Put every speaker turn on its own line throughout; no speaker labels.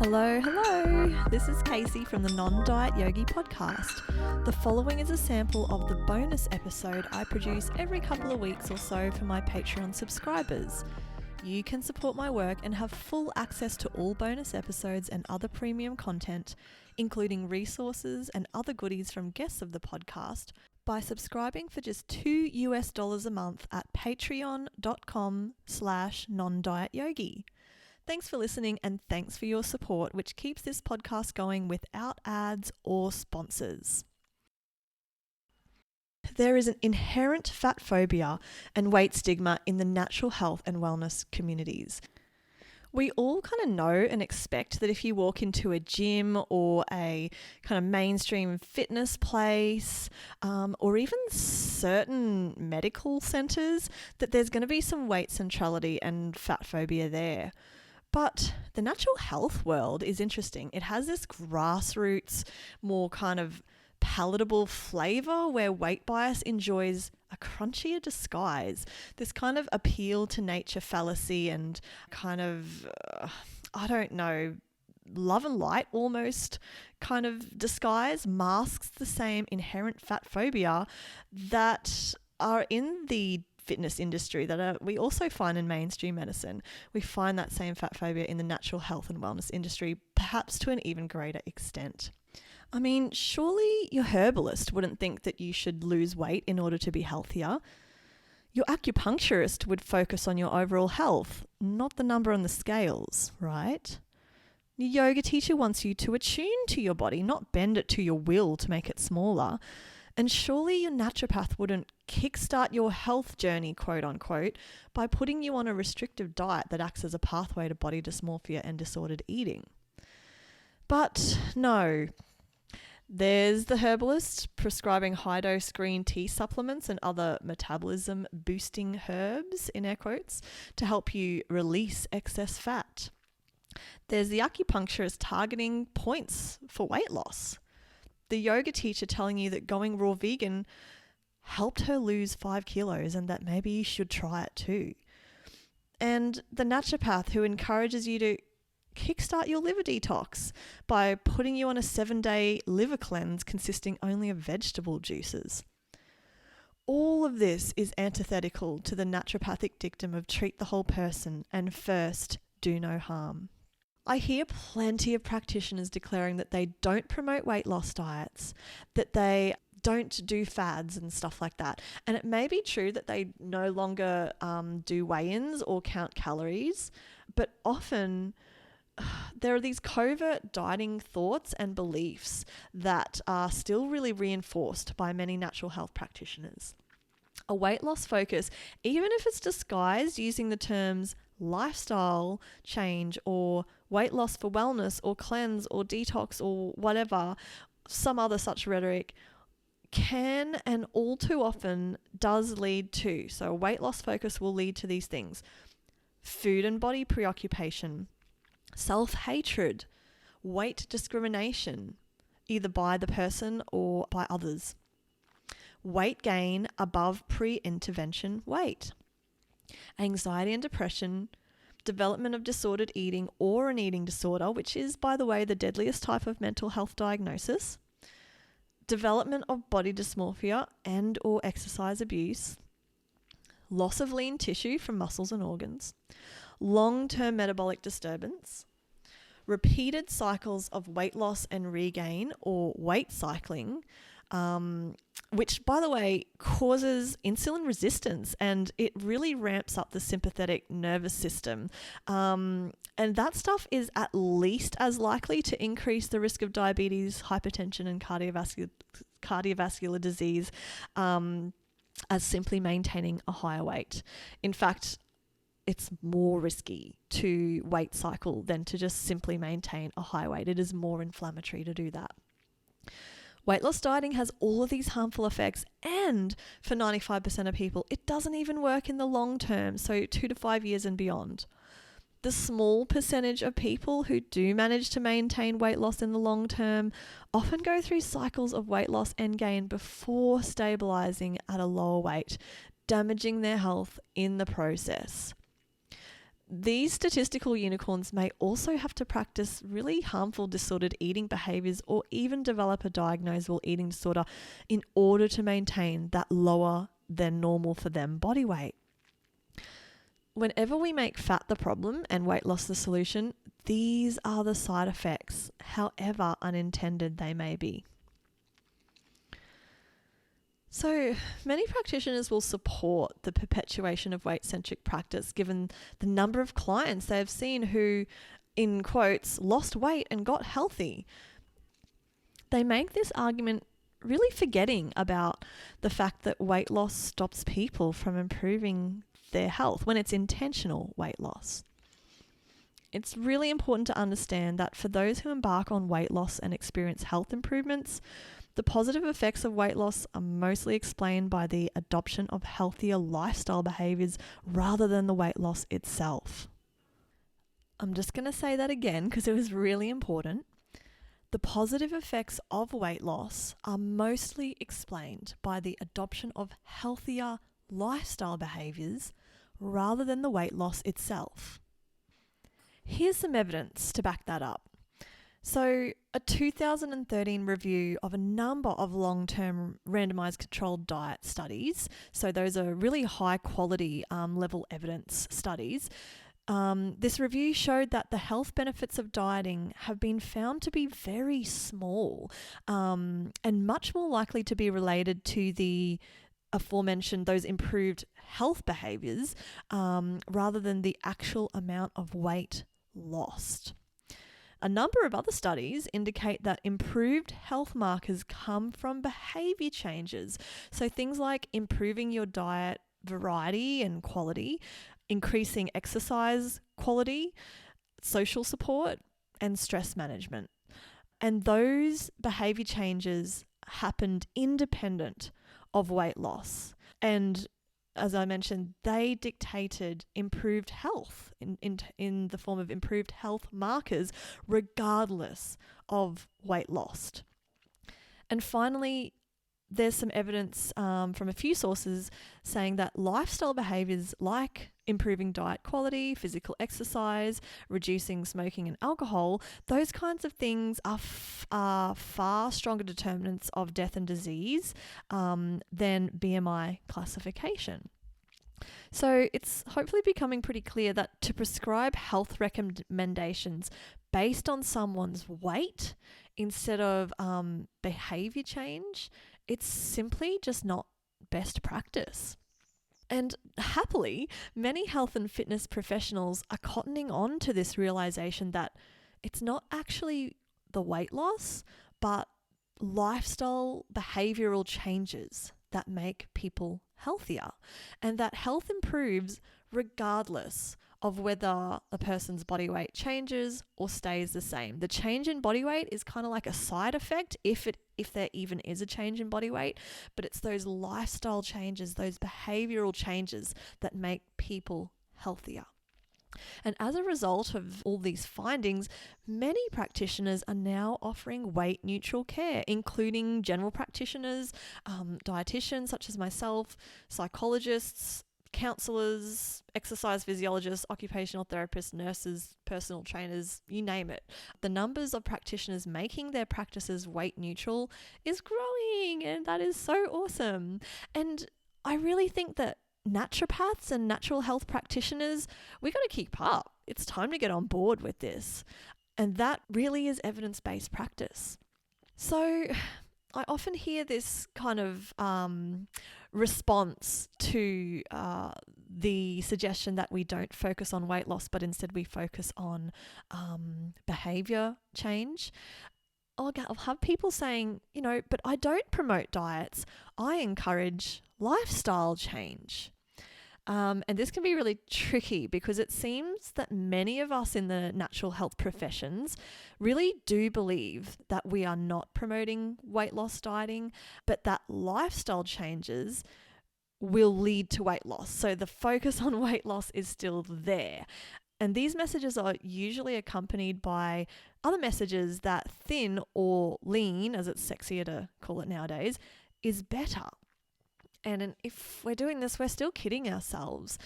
Hello. This is Casey from the Non-Diet Yogi podcast. The following is a sample of the bonus episode I produce every couple of weeks or so for my Patreon subscribers. You can support my work and have full access to all bonus episodes and other premium content, including resources and other goodies from guests of the podcast, by subscribing for just $2 a month at patreon.com/nondietyogi. Thanks for listening and thanks for your support, which keeps this podcast going without ads or sponsors. There is an inherent fat phobia and weight stigma in the natural health and wellness communities. We all kind of know and expect that if you walk into a gym or a kind of mainstream fitness place, or even certain medical centres, that there's going to be some weight centrality and fat phobia there. But the natural health world is interesting. It has this grassroots, more kind of palatable flavour where weight bias enjoys a crunchier disguise. This kind of appeal to nature fallacy and kind of, love and light almost kind of disguise masks the same inherent fat phobia that are in the fitness industry that we also find in mainstream medicine. We find that same fat phobia in the natural health and wellness industry, perhaps to an even greater extent. I mean, surely your herbalist wouldn't think that you should lose weight in order to be healthier. Your acupuncturist would focus on your overall health, not the number on the scales, right? Your yoga teacher wants you to attune to your body, not bend it to your will to make it smaller. And surely your naturopath wouldn't kickstart your health journey, quote unquote, by putting you on a restrictive diet that acts as a pathway to body dysmorphia and disordered eating. But no, there's the herbalist prescribing high-dose green tea supplements and other metabolism-boosting herbs, in air quotes, to help you release excess fat. There's the acupuncturist targeting points for weight loss. The yoga teacher telling you that going raw vegan helped her lose 5 kilos and that maybe you should try it too. And the naturopath who encourages you to kickstart your liver detox by putting you on a 7-day liver cleanse consisting only of vegetable juices. All of this is antithetical to the naturopathic dictum of treat the whole person and first do no harm. I hear plenty of practitioners declaring that they don't promote weight loss diets, that they don't do fads and stuff like that. And it may be true that they no longer do weigh-ins or count calories, but often there are these covert dieting thoughts and beliefs that are still really reinforced by many natural health practitioners. A weight loss focus, even if it's disguised using the terms lifestyle change or weight loss for wellness or cleanse or detox or whatever, some other such rhetoric, can and all too often does lead to. So a weight loss focus will lead to these things: food and body preoccupation, self-hatred, weight discrimination, either by the person or by others, weight gain above pre-intervention weight, anxiety and depression, development of disordered eating or an eating disorder, which is, by the way, the deadliest type of mental health diagnosis, development of body dysmorphia and or exercise abuse, loss of lean tissue from muscles and organs, long-term metabolic disturbance, repeated cycles of weight loss and regain or weight cycling, which, by the way, causes insulin resistance and it really ramps up the sympathetic nervous system. And that stuff is at least as likely to increase the risk of diabetes, hypertension, and cardiovascular disease as simply maintaining a higher weight. In fact, it's more risky to weight cycle than to just simply maintain a high weight. It is more inflammatory to do that. Weight loss dieting has all of these harmful effects, and for 95% of people, it doesn't even work in the long term, so 2 to 5 years and beyond. The small percentage of people who do manage to maintain weight loss in the long term often go through cycles of weight loss and gain before stabilizing at a lower weight, damaging their health in the process. these statistical unicorns may also have to practice really harmful disordered eating behaviors or even develop a diagnosable eating disorder in order to maintain that lower than normal for them body weight. Whenever we make fat the problem and weight loss the solution, these are the side effects, however unintended they may be. So many practitioners will support the perpetuation of weight-centric practice given the number of clients they have seen who, in quotes, lost weight and got healthy. They make this argument really forgetting about the fact that weight loss stops people from improving their health when it's intentional weight loss. It's really important to understand that for those who embark on weight loss and experience health improvements, the positive effects of weight loss are mostly explained by the adoption of healthier lifestyle behaviors rather than the weight loss itself. I'm just going to say that again because it was really important. The positive effects of weight loss are mostly explained by the adoption of healthier lifestyle behaviors rather than the weight loss itself. Here's some evidence to back that up. So, a 2013 review of a number of long-term randomized controlled diet studies, so those are really high quality level evidence studies. This review showed that the health benefits of dieting have been found to be very small and much more likely to be related to the aforementioned, those improved health behaviors rather than the actual amount of weight lost. A number of other studies indicate that improved health markers come from behavior changes. So things like improving your diet variety and quality, increasing exercise quality, social support, and stress management. And those behavior changes happened independent of weight loss. And as I mentioned, they dictated improved health in the form of improved health markers, regardless of weight lost. And finally, there's some evidence from a few sources saying that lifestyle behaviors like improving diet quality, physical exercise, reducing smoking and alcohol, those kinds of things are far stronger determinants of death and disease than BMI classification. So it's hopefully becoming pretty clear that to prescribe health recommendations based on someone's weight instead of behavior change, it's simply just not best practice. And happily, many health and fitness professionals are cottoning on to this realization that it's not actually the weight loss, but lifestyle behavioral changes that make people healthier, and that health improves regardless of whether a person's body weight changes or stays the same. The change in body weight is kind of like a side effect if there even is a change in body weight, but it's those lifestyle changes, those behavioral changes that make people healthier. And as a result of all these findings, many practitioners are now offering weight neutral care, including general practitioners, dietitians such as myself, psychologists, counselors, exercise physiologists, occupational therapists, nurses, personal trainers, you name it. The numbers of practitioners making their practices weight neutral is growing, and that is so awesome. And I really think that naturopaths and natural health practitioners, we got to keep up. It's time to get on board with this. And that really is evidence-based practice. So I often hear this kind of response to the suggestion that we don't focus on weight loss, but instead we focus on behavior change. I'll have people saying, but I don't promote diets. I encourage lifestyle change. And this can be really tricky because it seems that many of us in the natural health professions really do believe that we are not promoting weight loss dieting, but that lifestyle changes will lead to weight loss. So the focus on weight loss is still there. And these messages are usually accompanied by other messages that thin or lean, as it's sexier to call it nowadays, is better. And if we're doing this, we're still kidding ourselves.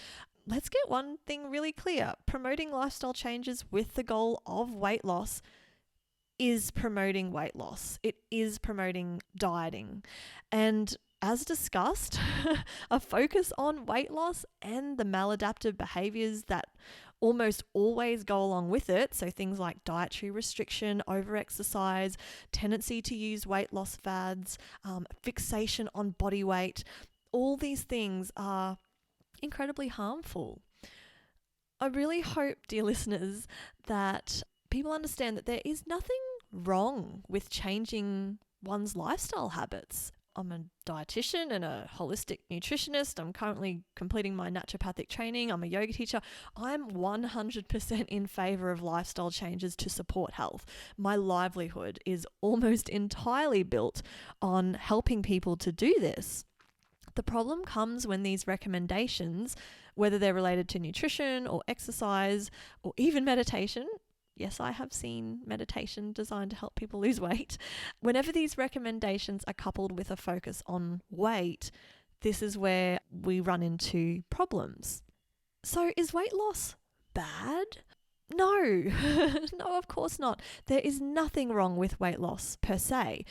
let's get one thing really clear. Promoting lifestyle changes with the goal of weight loss is promoting weight loss. It is promoting dieting. And as discussed, a focus on weight loss and the maladaptive behaviors that almost always go along with it, so things like dietary restriction, overexercise, tendency to use weight loss fads, fixation on body weight, all these things are incredibly harmful. I really hope, dear listeners, that people understand that there is nothing wrong with changing one's lifestyle habits. I'm a dietitian and a holistic nutritionist. I'm currently completing my naturopathic training. I'm a yoga teacher. I'm 100% in favor of lifestyle changes to support health. My livelihood is almost entirely built on helping people to do this. The problem comes when these recommendations, whether they're related to nutrition or exercise or even meditation, yes, I have seen meditation designed to help people lose weight. Whenever these recommendations are coupled with a focus on weight, this is where we run into problems. So is weight loss bad? No, no, of course not. There is nothing wrong with weight loss per se.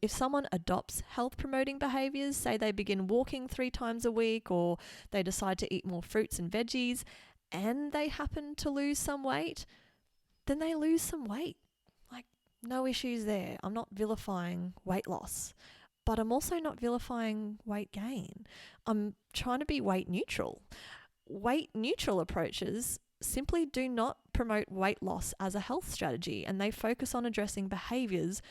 If someone adopts health promoting behaviors, say they begin walking 3 times a week or they decide to eat more fruits and veggies and they happen to lose some weight, then they lose some weight. Like, no issues there. I'm not vilifying weight loss, but I'm also not vilifying weight gain. I'm trying to be weight neutral. Weight neutral approaches simply do not promote weight loss as a health strategy, and they focus on addressing behaviors,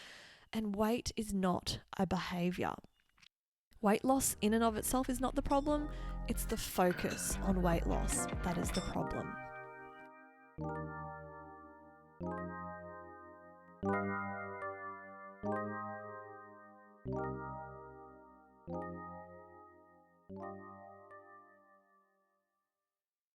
and weight is not a behavior. Weight loss in and of itself is not the problem. It's the focus on weight loss that is the problem.